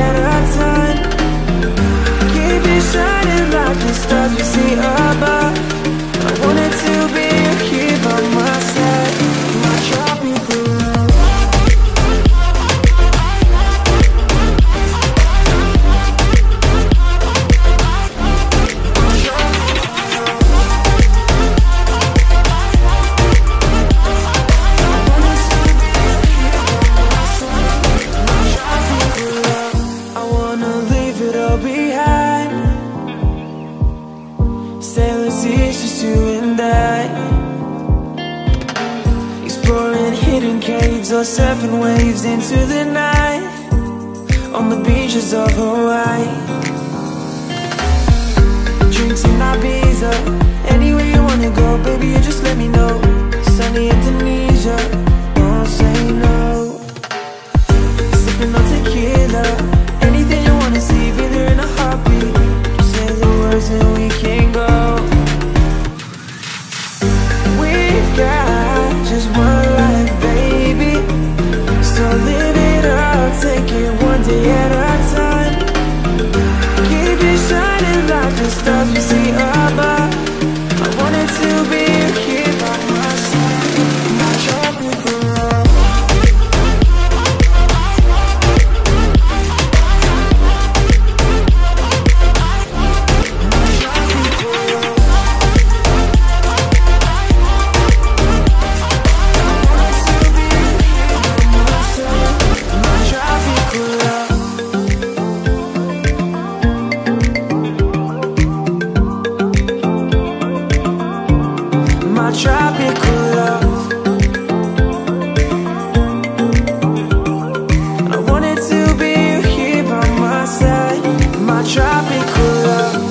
at a time. Keep it shining like the stars we see above. I wanted to be here by my side, my tropical love. Behind sailor seas, just you and I, exploring hidden caves or surfing waves into the night on the beaches of Hawaii. Drinks in Ibiza, anywhere you wanna go, baby, you just let me know. Sunny Indonesia, won't say no. Sipping on tequila, anything you wanna see, be there in a heartbeat. Just say the words and we can go. We've got just one life, baby, so live it up, take it one day at a time. Keep it shining like the stars we see above. I wanted to be here by my side, my tropical love. My tropical love. I wanted to be here by my side, my tropical love.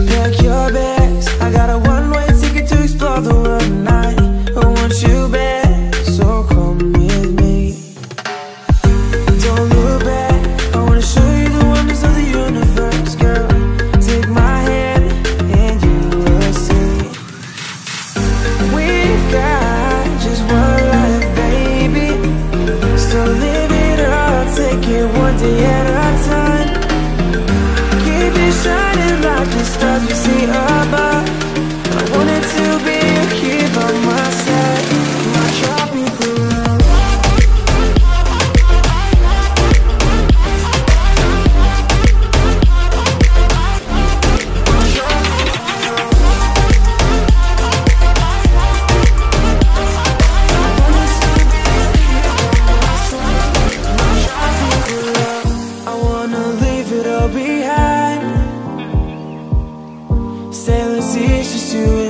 Pack your bags, I got a one-way ticket to explore the world tonight. I want you back, so come with me. Don't look back, I wanna show you the wonders of the universe, girl. Take my hand and you will see. We've got just one life, baby, so live it up, take it one day at a time. Keep it shining like the stars we see above. I wanted to be here by my side, my tropical love. I wanna leave it all behind. Sailor seas, just you and